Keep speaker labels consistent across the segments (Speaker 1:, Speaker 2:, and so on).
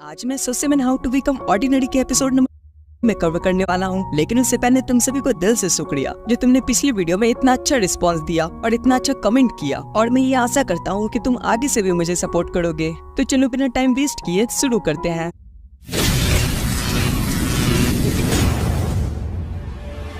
Speaker 1: आज मैं सोसेमन how to become ordinary के एपिसोड नंबर में कवर करने वाला हूँ, लेकिन उससे पहले तुम सभी को दिल से शुक्रिया जो तुमने पिछली वीडियो में इतना अच्छा रिस्पांस दिया और इतना अच्छा कमेंट किया, और मैं ये आशा करता हूँ कि तुम आगे से भी मुझे सपोर्ट करोगे। तो चलो बिना टाइम वेस्ट किए शुरू करते हैं।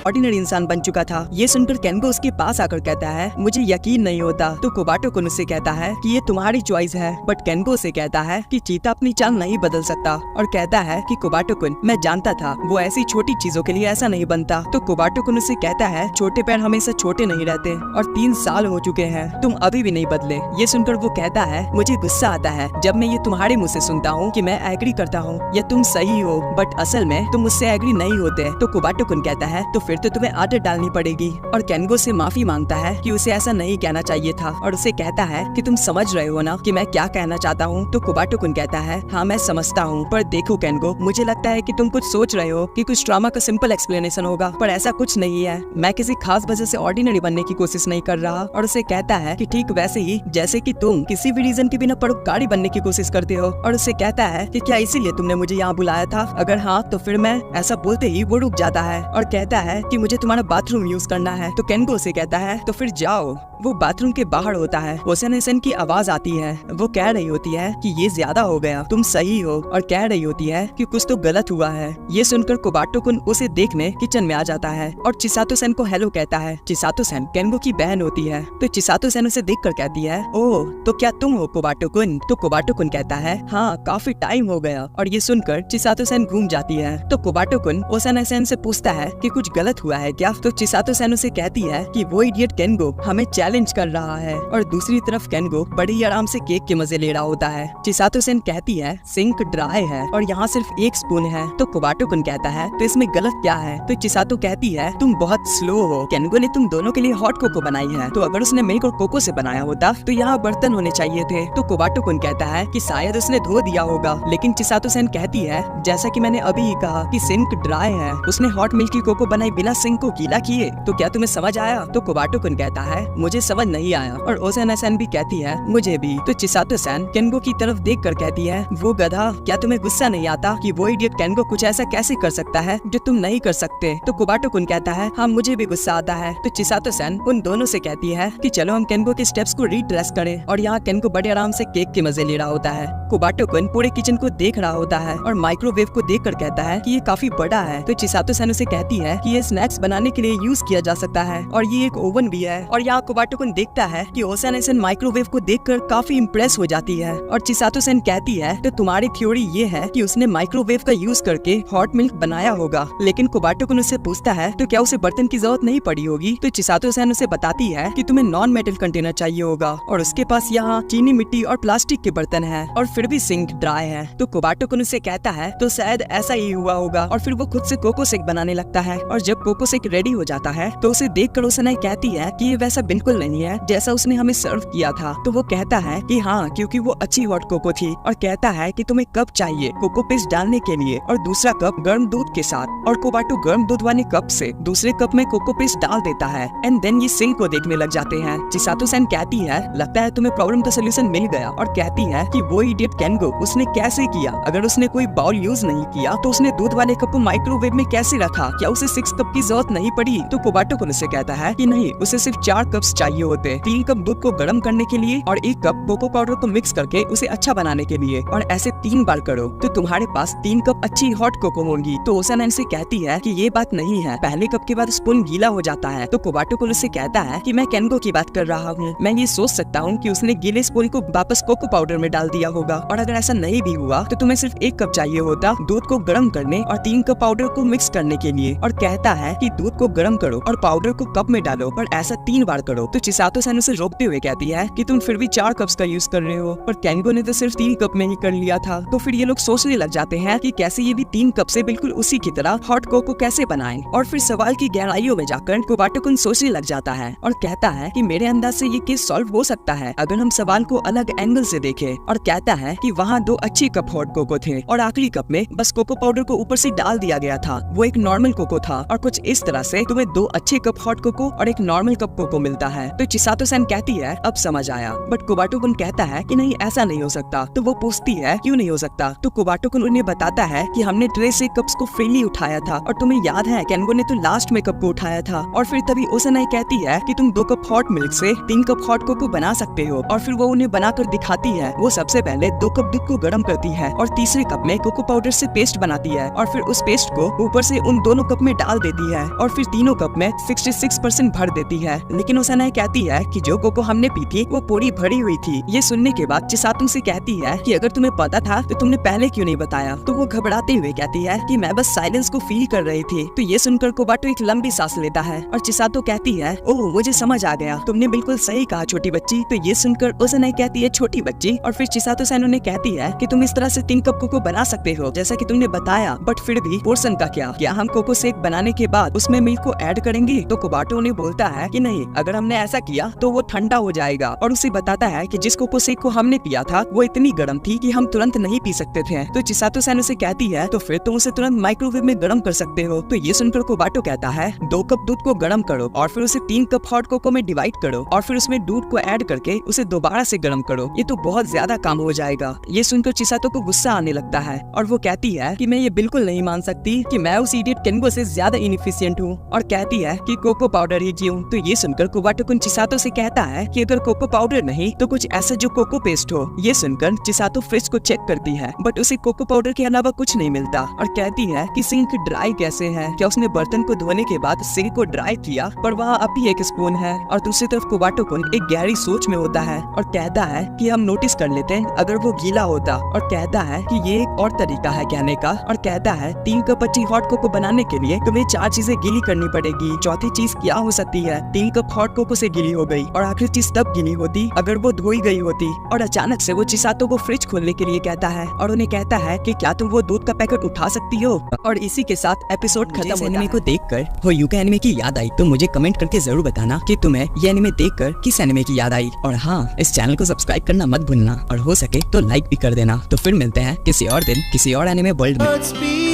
Speaker 1: ऑर्डिनरी इंसान बन चुका था। ये सुनकर केंगो उसके पास आकर कहता है मुझे यकीन नहीं होता। तो कोबाटो कुन उससे कहता है कि ये तुम्हारी चॉइस है, बट केंगो से कहता है कि चीता अपनी चाल नहीं बदल सकता, और कहता है कि कोबाटो कुन मैं जानता था वो ऐसी छोटी चीजों के लिए ऐसा नहीं बनता। तो कोबाटो कुन उससे कहता है छोटे पैर हमेशा छोटे नहीं रहते, और 3 साल हो चुके हैं, तुम अभी भी नहीं बदले। ये सुनकर वो कहता है मुझे गुस्सा आता है जब मैं ये तुम्हारे मुँह से सुनता हूँ कि मैं एग्री करता हूँ या तुम सही हो, बट असल में तुम मुझसे एग्री नहीं होते। तो कोबाटो कुन कहता है तो फिर तो तुम्हें आदत डालनी पड़ेगी, और केंगो से माफी मांगता है कि उसे ऐसा नहीं कहना चाहिए था, और उसे कहता है कि तुम समझ रहे हो ना कि मैं क्या कहना चाहता हूँ। तो कोबाटो कुन कहता है हाँ मैं समझता हूँ, पर देखो केंगो मुझे लगता है कि तुम कुछ सोच रहे हो कि कुछ ड्रामा का सिंपल एक्सप्लेनेशन होगा, पर ऐसा कुछ नहीं है। मैं किसी खास वजह से ऑर्डिनरी बनने की कोशिश नहीं कर रहा। और उसे कहता है कि ठीक वैसे ही जैसे कि तुम किसी भी रीजन के बिना परोपकारी बनने की कोशिश करते हो। और उसे कहता है कि क्या इसीलिए तुमने मुझे यहाँ बुलाया था? अगर हाँ तो फिर मैं ऐसा बोलते ही वो रुक जाता है और कहता है कि मुझे तुम्हारा बाथरूम यूज करना है। तो केंगो से कहता है तो फिर जाओ। वो बाथरूम के बाहर होता है। ओसेन की आवाज आती है। वो कह रही होती है कि ये ज्यादा हो गया, तुम सही हो, और कह रही होती है कि कुछ तो गलत हुआ है। ये सुनकर कोबाटो कुन उसे देखने किचन में आ जाता है और चिसातो सेन को हेलो कहता है। चिसातो सेन केंगो की बहन होती है। तो चिसातो सेन उसे देखकर कहती है ओह तो क्या तुम हो कोबाटो कुन? तो कोबाटो कुन कहता है हाँ काफी टाइम हो गया। और ये सुनकर चिसातो सेन घूम जाती है। तो कोबाटो कुन ओसेन से पूछता है कि कुछ गलत हुआ है क्या? तो चिसातो सेन उसे कहती है कि वो इडियट केंगो हमें चैलेंज कर रहा है, और दूसरी तरफ केंगो बड़ी ही आराम से केक के मजे ले रहा होता है। चिसातो सेन कहती है सिंक ड्राई है और यहाँ सिर्फ 1 स्पून है। तो कोबाटो कुन कहता है तो इसमें गलत क्या है? तो चिसातो कहती है तुम बहुत स्लो हो, केंगो ने तुम दोनों के लिए हॉट कोको बनाई है, तो अगर उसने मिल्क और कोको से बनाया होता तो यहाँ बर्तन होने चाहिए थे। तो कोबाटो कुन कहता है कि शायद उसने धो दिया होगा, लेकिन चिसातो सेन कहती है जैसा कि मैंने अभी ही कहा कि सिंक ड्राई है, उसने हॉट मिल्क की कोको बनाई बिना सिंक को गीला किए। तो क्या तुम्हें समझ आया? तो कोबाटो कुन कहता है मुझे समझ नहीं आया, और ओसेन भी कहती है मुझे भी। तो चिसातो सेन केंगो की तरफ देखकर कहती है वो गधा, क्या तुम्हें गुस्सा नहीं आता कि वो इडियट केंगो कुछ ऐसा कैसे कर सकता है जो तुम नहीं कर सकते? तो कोबाटो कुन कहता है हाँ मुझे भी गुस्सा आता है। तो चिसातो सेन उन दोनों से कहती है कि चलो हम केंगो के स्टेप्स को रिट्रेस करें, और यहाँ केंगो बड़े आराम से केक के मजे ले रहा होता है। कोबाटो कुन पूरे किचन को देख रहा होता है और माइक्रोवेव को देखकर कहता है कि ये काफी बड़ा है। तो चिसातो सेन उसे कहती है कि ये स्नैक्स बनाने के लिए यूज किया जा सकता है, और ये एक ओवन भी है। और यहाँ कोबाटो कुन देखता है कि ओसेन माइक्रोवेव को देखकर काफी इम्प्रेस हो जाती है, और चिसातो सेन कहती है तो तुम्हारी थ्योरी ये है कि उसने माइक्रोवेव का यूज करके हॉट मिल्क बनाया होगा। लेकिन कोबाटो कुन उससे पूछता है तो क्या उसे बर्तन की जरूरत नहीं पड़ी होगी? तो चिसातो सेन उसे बताती है कि तुम्हें नॉन मेटल कंटेनर चाहिए होगा, और उसके पास यहाँ चीनी मिट्टी और प्लास्टिक के बर्तन है, और फिर भी सिंक ड्राई है। तो कोबाटो कुन उसे कहता है तो शायद ऐसा ही हुआ होगा, और फिर वो खुद से कोको शेक बनाने लगता है। और जब कोको शेक रेडी हो जाता है तो उसे देखकर ओसेन कहती है कि ये वैसा बिल्कुल नहीं है जैसा उसने हमें सर्व किया था। तो वो कहता है कि हाँ क्योंकि वो अच्छी हॉट कोको थी, और कहता है कि तुम्हें कप चाहिए कोको पेस्ट डालने के लिए, और दूसरा कप गर्म दूध के साथ। और कोबाटो गर्म दूध वाले कप से दूसरे कप में कोको पेस्ट डाल देता है, एंड देन ये सिंक को देखने लग जाते हैं। चिसातो सेन कहती है लगता है तुम्हें प्रॉब्लम का सोल्यूशन मिल गया, और कहती है कि वो इडियट केंगो उसने कैसे किया? अगर उसने कोई बाउल यूज नहीं किया तो उसने दूध वाले कप को माइक्रोवेव में कैसे रखा? क्या उसे 6 कप की जरूरत नहीं पड़ी? तो कोबाटो कुन उससे कहता है कि नहीं, उसे सिर्फ 4 कप्स चाहिए होते, 3 कप दूध को गर्म करने के लिए और 1 कप कोको पाउडर को मिक्स करके उसे अच्छा बनाने के लिए, और ऐसे 3 बार करो तो तुम्हारे पास 3 कप अच्छी हॉट कोको होंगी। तो ओसेन से कहती है कि ये बात नहीं है, पहले कप के बाद स्पून गीला हो जाता है। तो कोबाटो कुन उससे कहता है कि मैं केंगो की बात कर रहा हूँ, मैं ये सोच सकता हूँ कि उसने गीले स्पून को वापस कोको पाउडर में डाल दिया होगा, और अगर ऐसा नहीं भी हुआ तो तुम्हें सिर्फ 1 कप चाहिए होता दूध को गर्म करने और 3 कप पाउडर को मिक्स करने के लिए। और कहता है कि दूध को गर्म करो और पाउडर को कप में डालो, और ऐसा 3 बार करो। तो चिसातो सेन उसे रोकते हुए कहती है कि तुम फिर भी 4 कप्स का यूज कर रहे हो, और केंगो ने तो सिर्फ 3 कप में ही कर लिया था। तो फिर ये लोग सोचने लग जाते हैं कि कैसे ये भी 3 कप से बिल्कुल उसी की तरह हॉट कोको कैसे बनाएं। और फिर सवाल की गहराइयों में जाकर कोबाटो कुन सोचने लग जाता है और कहता है कि मेरे अंदाज से ये केस सॉल्व हो सकता है अगर हम सवाल को अलग एंगल से देखें। और कहता है कि वहाँ 2 अच्छी कप हॉट कोको थे, और आखिरी कप में बस कोको पाउडर को ऊपर से डाल दिया गया था। वो एक नॉर्मल कोको था, और कुछ इस तरह से तुम्हें 2 अच्छे कप हॉट कोको और एक नॉर्मल कप कोको मिलता है। तो चिसातो सैन कहती है अब समझ आया, बट कोबाटो-कुन कहता है कि नहीं ऐसा नहीं हो सकता। तो वो पूछती है क्यों नहीं हो सकता। तो कोबाटो-कुन उन्हें बताता है कि हमने ट्रे से कप्स को फ्रीली उठाया था और तुम्हें याद है केंगो ने तो लास्ट में कप को उठाया था। और फिर तभी ओसानाई कहती है कि तुम 2 कप हॉट मिल्क से 3 कप हॉट कोको बना सकते हो। और फिर वो उन्हें बनाकर दिखाती है। वो सबसे पहले 2 कप दूध को गर्म करती है और तीसरे कप में कोको पाउडर से पेस्ट बनाती है और फिर उस पेस्ट को ऊपर से उन दोनों कप में डाल देती है और फिर तीनों कप में 66% भर देती है। लेकिन ओसानाई कहती है कि जो कोको हमने पी थी वो पूरी भरी हुई थी। ये सुनने के बाद चिसातो से कहती है कि अगर तुम्हें पता था तो तुमने पहले क्यों नहीं बताया। तो वो घबराते हुए कहती है कि मैं बस साइलेंस को फील कर रही थी। तो ये सुनकर कोबाटो एक लंबी सांस लेता है और चिसातो कहती है ओह मुझे समझ आ गया, तुमने बिल्कुल सही कहा छोटी बच्ची। तो ये सुनकर ओसानाई कहती है छोटी बच्ची और फिर चिसातो सैन उन्हें कहती है कि तुम इस तरह से 3 कप कोको बना सकते हो जैसा कि तुमने बताया, बट फिर भी पोर्शन का क्या हम कोको शेक बनाने के बाद उसमें मिल्क को ऐड करेंगे। तो कोबाटो उन्हें बोलता है कि नहीं, अगर हमने ऐसा किया तो वो ठंडा हो जाएगा और उसे बताता है कि जिस कोको शेक को हमने पिया था वो इतनी गर्म थी कि हम तुरंत नहीं पी सकते थे। तो चिसातो सैन उसे कहती है तो फिर तुम उसे तुरंत माइक्रोवेव में गर्म कर सकते हो। तो ये सुनकर कोबाटो कहता है 2 कप दूध को गर्म करो और फिर उसे 3 कप हॉट कोको में डिवाइड करो और फिर उसमें दूध को ऐड करके उसे दोबारा से गर्म करो, ये तो बहुत ज्यादा काम हो जाएगा। ये सुनकर चिसातो को गुस्सा आने लगता है और वो कहती है कि मैं ये बिल्कुल नहीं मान सकती कि मैं उस इडियट केंगो से ज्यादा इनएफिशिएंट हूँ और कहती है कि कोको पाउडर ही क्यों। तो ये सुनकर कोबाटो-कुन चिसातो से कहता है कि अगर कोको पाउडर नहीं तो कुछ ऐसा जो कोको पेस्ट हो। ये सुनकर चिसातो फ्रिज को चेक करती है बट उसे कोको पाउडर के अलावा कुछ नहीं मिलता और कहती है कि सिंक ड्राई कैसे है, क्या उसने बर्तन को धोने के बाद सिंक को ड्राई किया पर वहाँ अभी एक स्पून है। और दूसरी तरफ कोबाटो-कुन एक गहरी सोच में होता है और कहता है कि हम नोटिस कर लेते हैं अगर वो गीला होता और कहता है कि ये एक और तरीका है कहने का और कहता है 3 कप अच्छी हॉट कोको बनाने के लिए तुम्हें 4 चीजें गीली करनी पड़ेगी। चौथी चीज क्या हो सकती है? 3 कप हॉट कोको से गीली हो गई और आखिरी चीज तब गीली होती अगर वो धोई गई होती। और अचानक से वो चिसातो को फ्रिज खोलने के लिए कहता है और उन्हें कहता है कि क्या तुम वो दूध का पैकेट उठा सकती हो। और इसी के साथ एपिसोड खत्म होता है। एनिमे को देखकर होयुका एनिमे की याद आई तो मुझे कमेंट करके जरूर बताना कि तुम्हें ये एनिमे देखकर किस एनिमे की याद आई। और हाँ, इस चैनल को सब्सक्राइब करना मत भूलना और हो सके तो लाइक भी कर देना। तो फिर मिलते हैं किसी और दिन किसी और एनिमे वर्ल्ड में।